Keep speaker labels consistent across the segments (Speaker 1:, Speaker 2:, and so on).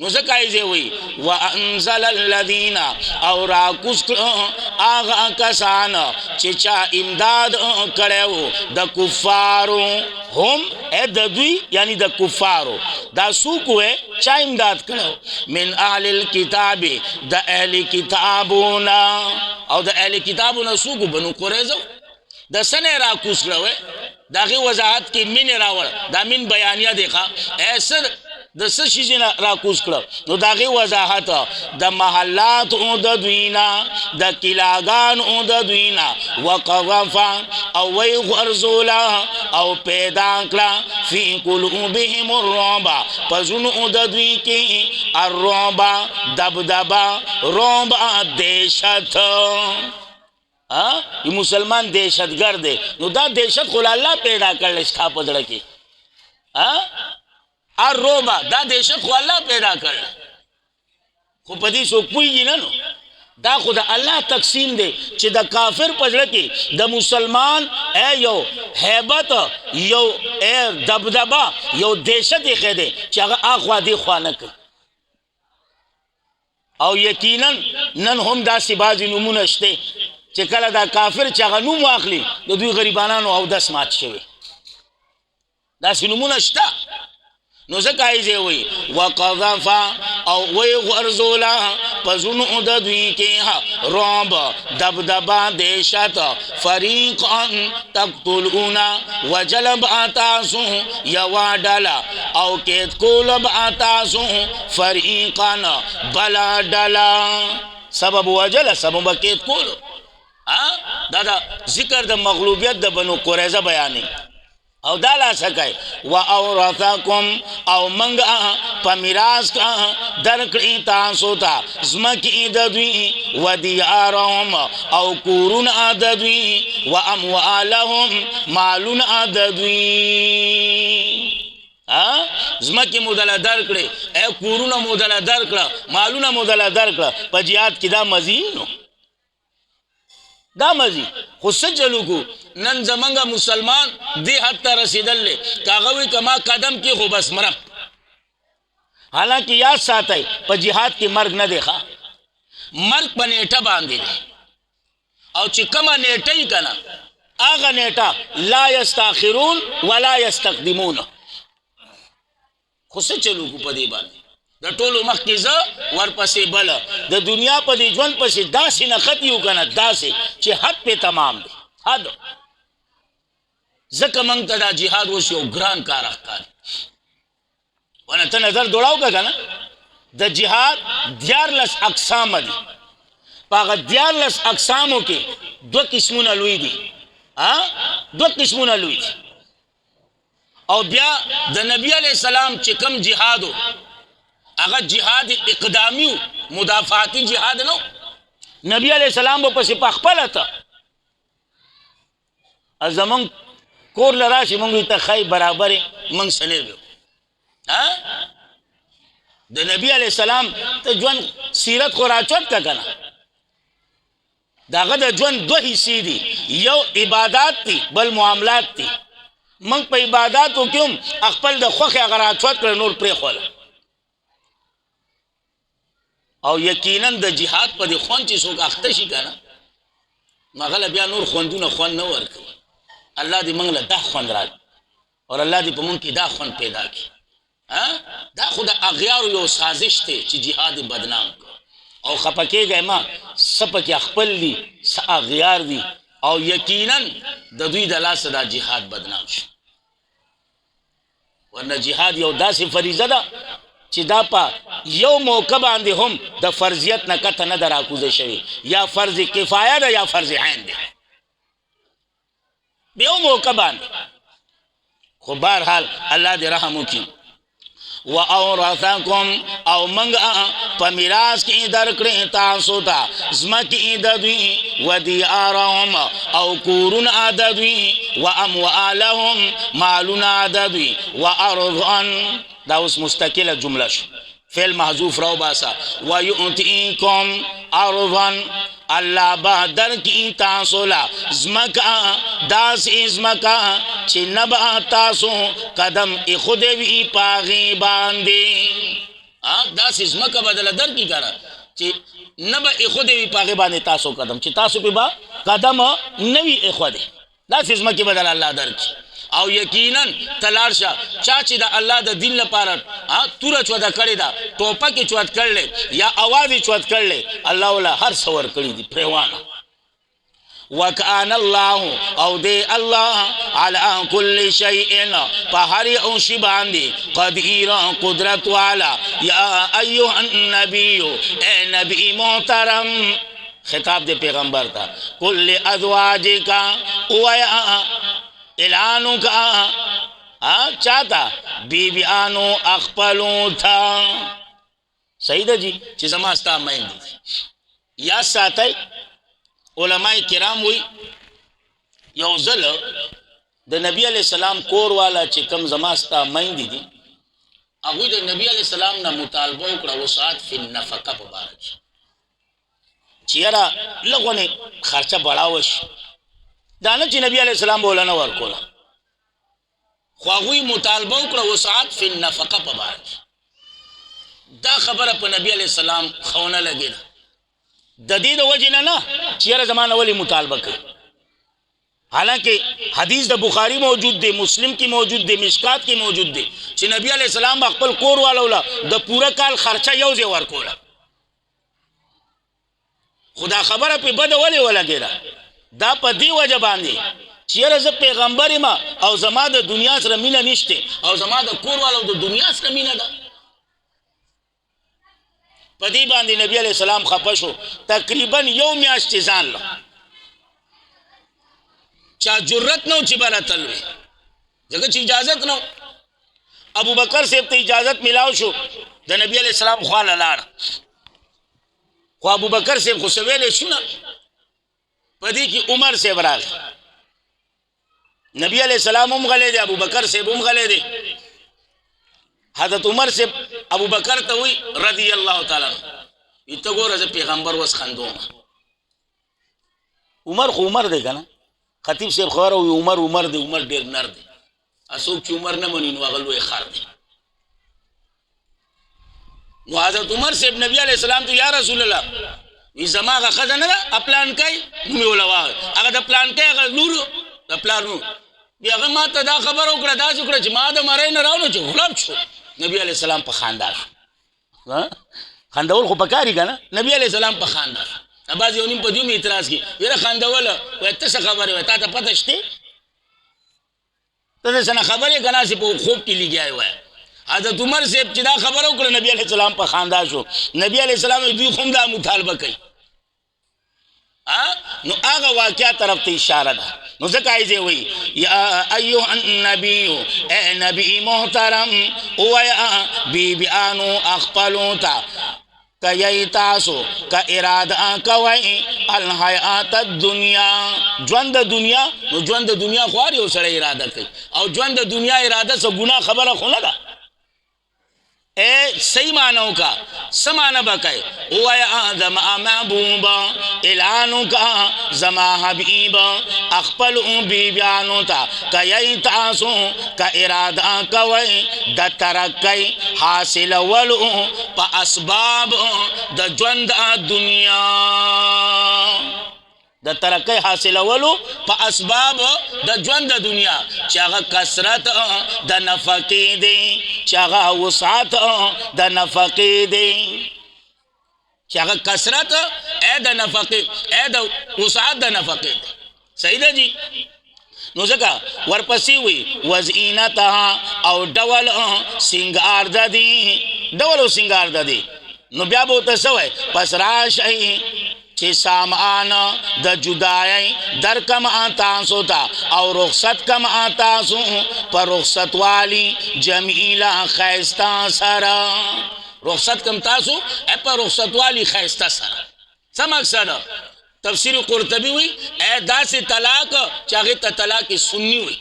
Speaker 1: نو زکایزه وی وانزل الذین او راکوس آغا کسان چې چا امداد کړو د کفارو هم د دوی یعنی د کفارو دا سوکو چا امداد کړو من اهل الكتاب د اهل کتابونا او د اهل کتابونا سوکو بنو قریظه د سنه راکوس کړو داغه وضاحت کې من راوړ دا من بیانیه دی ښا ایسر د څه شي نه راکوس کړو نو داغه وضاحت د محلات او د دوینا د کلاغان او د دوینا وقذف او وی غرزولا او پیدا کړه فی قلوبهم الرعب پزون او د دوی کې الرعب دبدبا رعب دهشت یہ مسلمان دہشت گرد ہے نو دا دہشت خلا اللہ پیدا کر لے اسکا پدڑ کی اور روبا دا دہشت خلا اللہ پیدا کر لے خو پدی سو کوئی جی نو دا خدا اللہ تقسیم دے چی دا کافر پدڑ کی دا مسلمان اے یو حیبت یو اے دبدبا یو دہشت خیدے چی اگر آخوا دی خوانک او یقیناً نن هم دا سی بازی نمون اشتے چې کله دا کافر چې هغه نوم واخلي د دوی غریبانانو او دس مات شوي داسې نومونه شته نو ځکه یې وایي وقذف او وی غرزولا په زړونو د دوی کې رعب دبدبا دهشت فریقا تقتلون وجل به تاسو یوه ډله او قید کول به تاسو فریقا بله ډله سبب وجل سبب قید کولو دا ذکر د مغلوبیت د بنو قریظه بیانی او دا لا سکای و اورثکم او منګه په میراث کا درکړی تاسو ته زمکی د دوی و دیارهم او کورون د دوی و اموالهم مالون د دوی زمکی مودله درکړي ای کورونه مودله درکړه مالونه مودله درکړه په jihad کې دا مزینو دا مزی خو سجلو کو نن زمنگا مسلمان دی حد تا رسیدل لے کاغوی کما قدم کی خو بس مرم حالانکہ یاد ساتھ پا جہاد کی مرگ نہ دیکھا مرگ پا نیٹا باندی دے او چی کما نیٹا ہی کنا آغا نیٹا لا یستاخرون ولا یستقدمون خو سجلو کو پا دی باندی د ټولو مخکې زه ورپسې بله د دنیا په دې ژوند پسې داسې نښتې یو که نه داسې چې حد پې تمام دی حد ځکه موږ ته دا جهاد اوس یو ګران کار ښکاري ونه ته نظر دوړاو که نه د جهاد 14 اقسام دي په هغه 14 اقسامو کې 2 قسمونه لوی دي 2 قسمونه لوی دي او بیا د نبی علیہ السلام چې کم جهادو اگر جہاد اقدامی مدافعاتی جہاد نو نبی علیہ السلام با پسی پخپل تا از زمان کور لراشی منگوی تا خی برابر منگ سنے بیو دا نبی علیہ السلام تا جوان سیرت خوراچوت کا کنا دا غد جوان 2 حصی دی یو عبادات تی بل معاملات تی منگ پا عباداتو کیوں اخپل دا خوخ اگر آچوت کر نور پری خولا او یقینا د جهاد په دې خوند چې څوک اخته شي که نه مغله بیا نور خوندونه خوند نه ورکوي الله دې موږ له دا خوند راکړي او الله دې په موږ کې دا خوند پیدا کړي دا خو د اغیارو یو سازش دی چې جهاد یې بدنام کړو او خفه کېږئ ما څه پکې خپل دي څه اغیار دي او یقینا د دوی د لاسه دا جهاد بدنام شو ورنه جهاد یو داسې فریضه ده چې دا پا یو موقع باندې هم د فرضیت نه کته نه دراکوزه شوی یا فرض کفایه ده یا فرض عین ده یو موقع باندې خو بهرحال الله دې رحم وکړي و اورثکم او منګه په میراث کې درکړې تاسو ته زمکې د دوی و دیارهم او کورون د دوی و اموالهم مالون د دوی و ارضا دا اوس مستقله جمله شو فعل محذوف راو باسا و یؤتیکم ارضا الله با درکې تاسو لا زمکا داس زمکا چې نبا تاسو قدم خود وی پاغي باندې داسې ځمکه بدله درکړي که نه چې نه به ایښودې وي په هغې باندې تاسو قدم چې تاسو پې به قدم نه وي ایښودې داسې ځمکې به دله الله درکړي او یقینا تلاړ شه چا چې د الله د دین لپاره توره چوده کړې ده ټوپک یې چوت کړلی یا اواز یې چوت کړلی الله وله هر څه ورکړي دي پرېوانه وکان الله او دی الله علی کل شیء په هر یو شي باندې قدیر قدرت والا یا ایها النبی اے نبی محترم خطاب دے پیغمبر تا کل ازواجک ویا اعلانو کا چاہتا بیبیانو اخپلو تھا صحیح دا جی چی زماستا مین دی یا ساتای علماء کرام وی یو ځل د نبی علیہ السلام کور والا چې کم زماستا میندې دي هغوی د نبی علیہ السلام نه مطالبه وکړه وسعت فی النفقه په باره کې چې یاره لږ غونې خرچه بړاوه شي دا نه چې نبی علیہ السلام به وله نه ورکوله خو هغوی مطالبه وکړه وسعت فی النفقه په باره کې دا خبره په نبی علیہ السلام ښونه لګېده د دې د وجې نه چې یاره زما نه ولې مطالبه کوي حالانکه حدیث د بخاری موجود دی مسلم کی موجود دی مشکات کی موجود دی چې نبی علیہ السلام خپل کور والو له د پوره کال خرچه یو ځای ورکوله خدا خبره په بده ولې ولګېده دا په دې وجه باندې چې یاره زه پیغمبر یم او زما د دنیا سره مینه نشته او زما د کور والو د دنیا سره مینه ده په دې باندې نبی علیہ السلام خفه شو تقریبا یو میاشت ځان له چا جرت نو چې براتل وي ځکه چې اجازت نو ابو بکر صاحب ته اجازت ملاو شو د نبی علیہ السلام خواله لاړ خو ابو بکر صاحب خو سویلې شو نه په دې کې عمر صاحب راغی نبی علیہ السلام هم غلی دی ابو بکر صاحب هم غلی دی حضرت عمر صاحب ابو بکر ته وی رضی الله تعالی عنہ ته ګوره زه پیغمبر وس خندوم عمر خو عمر دی که نه خطیب صاحب خبره وي عمر دی عمر ډېر نر دی څوک چې عمر نه مني نو هغه لوی خر دی نو حضرت عمر صاحب نبی علیہ السلام ته یا رسول الله وی زما هغه ښځه نه ده پلانکی نو مې وله واغی هغه د پلانکی هغه لور د پلار نو بیا هغه ما ته دا خبره وکړه داسې وکړه چې ما د مرۍ نه راوړو چې غلب شو نبی علیہ السلام په خندا شو خندول خو پکاري که نه نبی علیہ السلام په خندا شو بعض یو نیم په دې مې اعتراض کړي یاره خندوله وایي ته څه خبرې وایي تا ته پته شته ته د څه نه خبرې که نه چې په خوب کې لګیا وایي حضرت عمر صاحب چې دا خبره وکړه نبی علیہ السلام په خندا شو نبی علیہ السلام دوی خو هم دا مطالبه کوي نو هغه واقعه طرف ته اشاره ده نو ځکه ایزې وایي یا ایها النبی اے نبی محترم ووایه بیبیانو خپلو ته که تاسو که اراده کوئ الحیات الدنیا ژوند د دنیا نو ژوند د دنیا خو هر یو سړی اراده کوي او ژوند د دنیا اراده څه ګناه خبره خو نه ده صحیح معنوں کا سمانا بکائے وَيَا زَمَا محبوبا اعلانوں کا زما حبیب اخپلوں بیبیانوں تا کئی تاسوں کا ارادہ کوئی دا ترکی حاصل ولو پا اسباب دا جوند دنیا د ترقی حاصلولو په اسباب د ژوند د دنیا چې هغه کثرت د نفقې دی چې هغه وسعت د نفقې دی چې هغه کثرت د نفقې د وسعت د نفقې دی صحیح ده جی نو ځکه ورپسې وي وزینتها او ډول سینګار د دی ډول سینګار د دی نو بیا به ورته څه وایي پس راشئ چې سامان د جدای در کم تاسو ته او رخصت کم تاسو پر رخصت والی جمیله خیستا سره رخصت کم تاسو پر رخصت والی خیستا سره څه مقصد تفسیر قرطبی وی داسې طلاق چې هغې ته طلاق سنی وي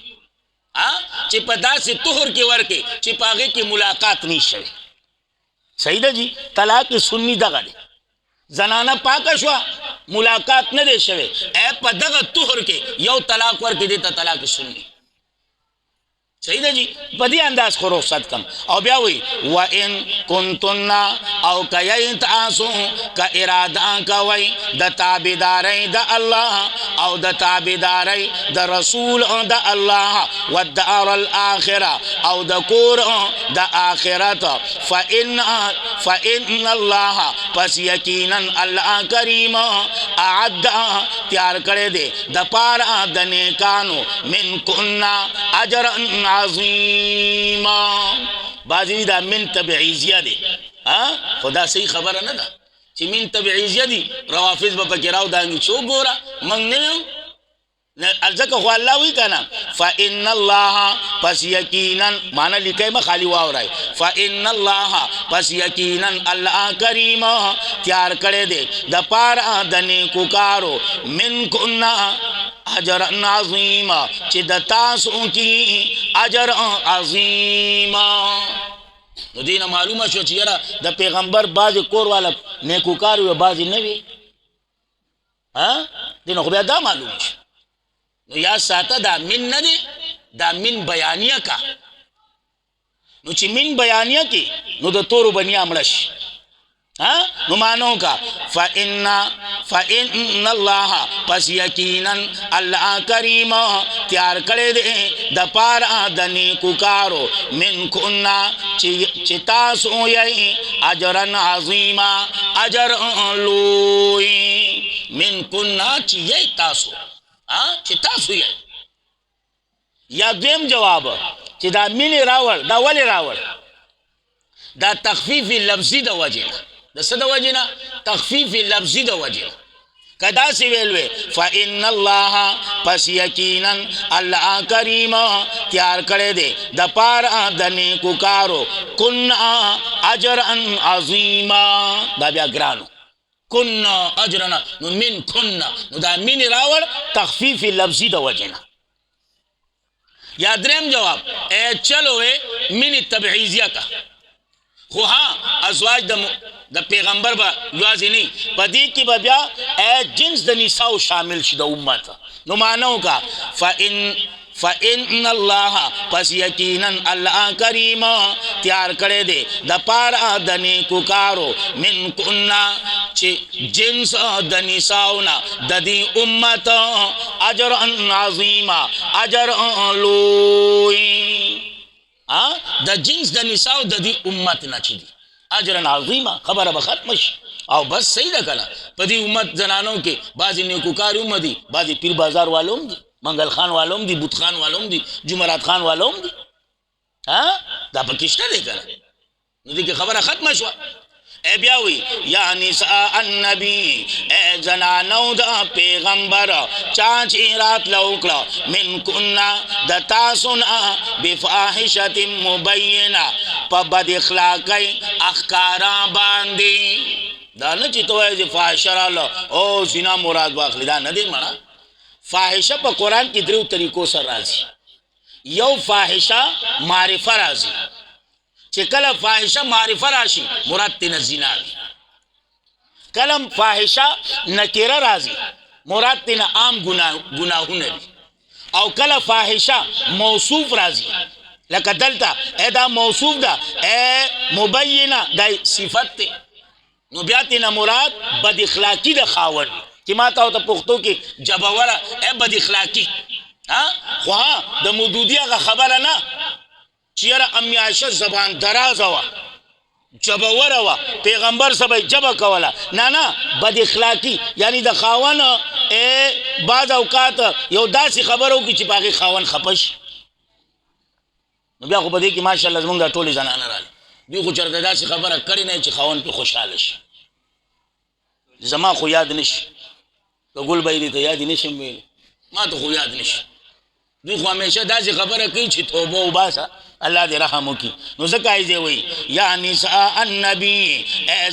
Speaker 1: چې په داسې طهر کې ورکې چې په هغې کې ملاقات نه شوی صحیح ده جی طلاق سنی دغه دی زنانه پاکه شوه ملاقات نه دی شوی په دغه طهر کې یو طلاق ورکې دی ته طلاق سنی صحیح ده جی په دې انداز خو رخصت کم او بیا وی و ان کنتن او کای تاسو ک اراده کوي د تابعداري د الله او د تابعداري د رسول د الله والدار الاخره او د کور د اخرت فان الله پس یقینا الله کریم اعد تیار کړی دی د پاره د نیکانو من کنا اجر عظیما بعضی دا من تبعیزیه دی خدا صحیح خبره نه ده چې من تبعیزیه دی روافض به پکې راو دانګي څو ګوره موږ نه یو ځکه خو الله وی کنه فان الله پس یقینا معنا لیکي ما خالی واورای فان الله پس یقینا الله کریم تیار کړی دی د پاره د نیکو کارو من کنا اجر عظیما چې د تاسو کی اجر عظیما نو دینه معلومه شو چې یاره د پیغمبر باز کور والا نیکو کار و باز نه وی دینه خو بیا دا معلومه شو نو یا ساته دا من نه دی دا من بیانیه کا نو چې من بیانیه کې نو د تورو بنیا مړش نو مانو کا فإن الله پس یقینا الله کریم تیار کړی دی د پاره د نیکو کارو من کنا چې تاسو یې اجرن عظیما اجر لوی من کنا چې یې تاسو چې تاسو یې یا دیم جواب چې دا مینې راوړ دا ولې راوړ دا تخفیف لفظي د وجه د څه د وجه نه تخفیف لفظي د وجه کدا سی ویلوے فإن الله پس یقینا الله کریم تیار کړی دی د پاره د نیکو کارو کنا اجرا عظیما دا بیا ګرانو کنا اجرنا نو من کنا نو دا من راوړ تخفیف لفظي د وجه نه یا دریم جواب چلو من تبعیزیه کا خو ازواج د پیغمبر با یوازې نه پدې کې به بیا جنس د نساء شامل شي د امت نو مانو کا فإن الله پس یقینا الله کریم تیار کړی دی د پاره د نیکو کارو من کنا چې جنس د نساءنا د دې امت اجر عظیما اجر لوی د جنس د نساء د دې امت نه چي اجر عظیما خبره به ختم شي او بس صحیح ده کنه په دې امت زنانو کې بعضی نیکوکار دي بعضی پیر بازار والوم دي منگل خان والوم دي بوت خان والوم دي جمعرات خان والوم دي دا پکشته دی کنه نو دې خبره ختم شو بیاوی یا نساء النبی زنانو دا پیغمبر چاچی رات لوکلا من کننا دا تاسونا بفاحشت مبینہ پا بد اخلاقی اخکارا باندی دا نا چی تو ایزی فاحشہ را لو او زنا مراد باخلی دا ندی منا فاحشہ پا قرآن کی دریو طریقوں سر رازی یو فاحشہ معرفہ رازی چې کله فاحشه معرفه راشي مراد تینا زنا دی کلم فاحشه نکره رازی مراد تینا عام گناهونه دی او کله فاحشه موصوف رازی لکه دلتا دا موصوف دا مبینه دا صفت دی نو بیا تینا مراد بد اخلاقی دا خاون چې ما ته ته پښتو کې جبوره بد اخلاقی خو د مودودی هغه خبره نه چیرې امی عائشہ زبان دراز وا جبور وا پیغمبر سبا جبا کولا نه بد اخلاقی یعنی د خاون بعض اوقات یو داسې خبرو کې چې باغی خاون خپش نو بیا خو بده کې ماشاءالله زمونږ ټولې زنانه راځي دوی خو چرته داسې خبره کړې نه چې خاون په خوشاله شي زما خو یاد نشي ګل بې دې ته یاد نشم ویل ما ته خو یاد نشي دوی خو همیشه داسې خبره کوي چې توبه وباسه الله دې رحم وکي نو ځکه یې وی یا نساء النبی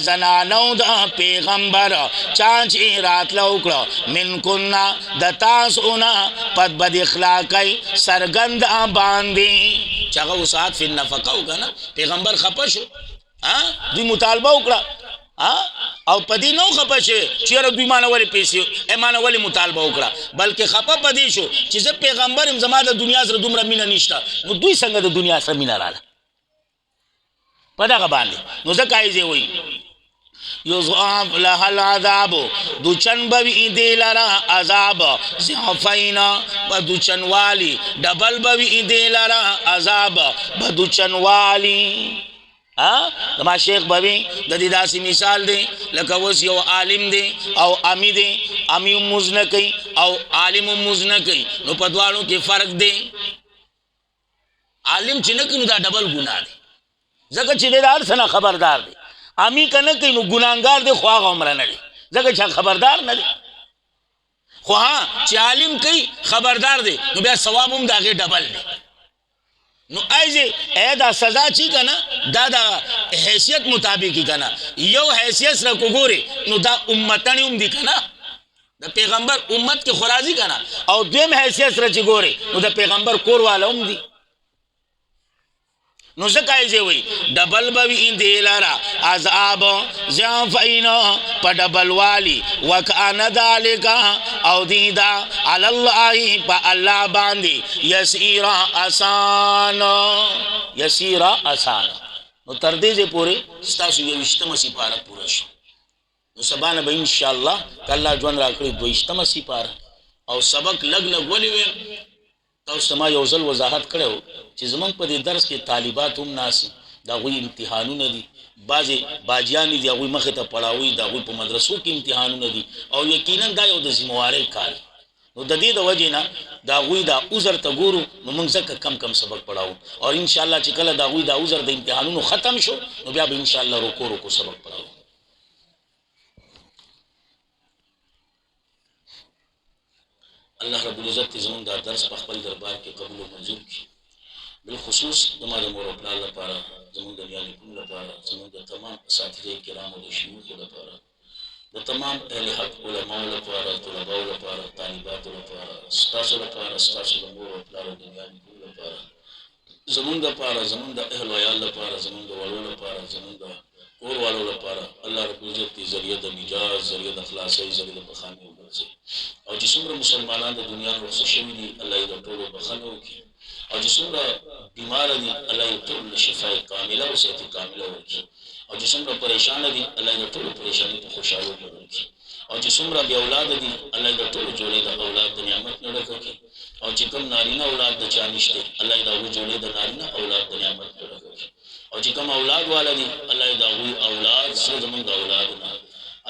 Speaker 1: زنانو د پیغمبر چانچ رات لوکړه من کنا د تاسو نه پد بد اخلاقی سرګند باندې چاغه وسات فی النفقه وکنه پیغمبر خپه شو دوی مطالبه وکړه او پدې نو خپه شي چې را دوی مانه ولې پیسې ایمانه ولې مطالبه وکړه بلکې خپه پدې شو چې زه پیغمبر هم زما د دنیا سره دومره مینه نشته نو دوی څنګه د دنیا سره مینه رااله په دغه باندې نو ځکه یې وایي یضاعف لها العذاب دوچن بوی دی لرا عذاب ضعفین بدوچن والی ډبل بوی دی لرا عذاب بدوچن والی زما شیخ بوی د دې داسې مثال دی لکه اوس یو عالم دی او امی دی امی موز نه کوي او عالم موز نه کوي نو په دواړو کې فرق دی عالم چې نه کوي نو دا ډبل ګناه دی ځکه چې د هر څه نه خبردار دی امی کنه کوي نو ګناهګار دی خو هغه عمره نه دی ځکه چې خبردار نه دی خو ها چې عالم کوي خبردار دی نو بیا ثواب هم د هغې ډبل دی نو ایزه دا سزا چی کنه دا حیثیت مطابقی کنه یو حیثیت سره کو ګوري نو دا امتن هم دي کنه د پیغمبر امت کې خرازی کنه او دیم حیثیت سره چې ګوري نو د پیغمبر کور والا هم دي نو ځکه یې وي ډبل بوي دی لارا عذاب ضعفین په ډبل والی وکانه ذالک او دیدا علی الله په الله باندې یسیرا آسان نو تر دې پورې ستاسو یو اشتمه سپاره پوره شي نو سبانه به ان شاء الله کله ژوند راکړي دوه اشتمه سپاره او سبق لګ لګ ولې وي تاسو ما یو ځل وضاحت کړو چې زمونږ په دې درس کې طالبات هم ناس دا غوي امتحانونه دي بعضې باجیان دي هغوی مخې ته پړاوي د هغوی په مدرسو کې امتحانونه دي او یقینا دا یو د ذمهوارۍ کار نو د دې د وجې نه د هغوی دا عذر ته ګورو نو موږ ځکه کم کم سبق پړاو او انشاءالله چې کله د هغوی دا عذر د امتحانونو ختم شو نو بیا به انشاءالله روکو روکو سبق پړاو الله رب العزت زمون دا درس په خپل دربار کې قبول او منظور کړي بالخصوص د ما د مور او پلار لپاره زمون د نیالګونو لپاره زمون د تمام اساتذه کرامو د شیوخ لپاره د تمام اهل حق علماء لپاره طلباء لپاره طالبات لپاره ستاسو لپاره ستاسو د مور او پلار د نیالګونو لپاره زمون د لپاره زمون د اهل عیال لپاره زمون د ولو لپاره زمون د کور والو لپاره الله رب العزت ذریعہ د نجات ذریعہ د خلاصۍ ذریعہ د بخښنې وګرځي او چې څومره مسلمانان د دنیا رخصت شوي دي الله یې د ټولو بخښنه وکړي او چې څومره بیماره دي الله یې ټولو شفای کامله او صحت کامله ورکړي او چې څومره پریشانه دي الله یې د ټولو پریشانۍ ته خوشحالي ورکړي او چې څومره بې اولاده دي الله یې د ټولو جوړې د اولاد د نعمت نه ډکه کړي او چې کوم نارینه اولاد د چا نشته الله یې د هغوی جوړې د نارینه اولاد د نعمت نه ډکه کړي او چې کوم اولاد والا دي الله یې د هغوی اولاد سره زمونږ د اولاد نه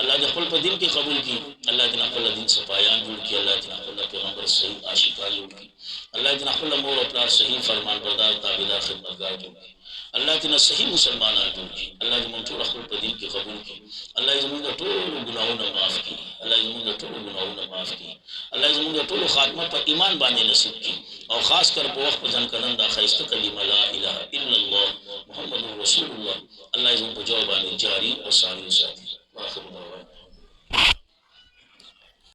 Speaker 1: الله دې خپل په دین کې قبول کړي الله دې خپل دین صفایان جوړ کړي الله دې خپل پیغمبر صحیح عاشقان جوړ کړي الله دې خپل مور او پلار صحیح فرمان بردار تابعدار خدمتګار جوړ کړي الله دې صحیح مسلمانان جوړ کړي الله دې موږ ټول خپل په دین کې قبول کړي الله دې موږ ټول ګناهونه معاف کړي الله دې موږ ټول ګناهونه معاف کړي الله دې موږ ټول خاتمه په ایمان باندې نصیب کړي او خاص کر په وخت ځن کړن دا خیسته کلمه لا اله الا الله محمد رسول الله الله دې په جواب باندې جاری او ساری وساتي واخر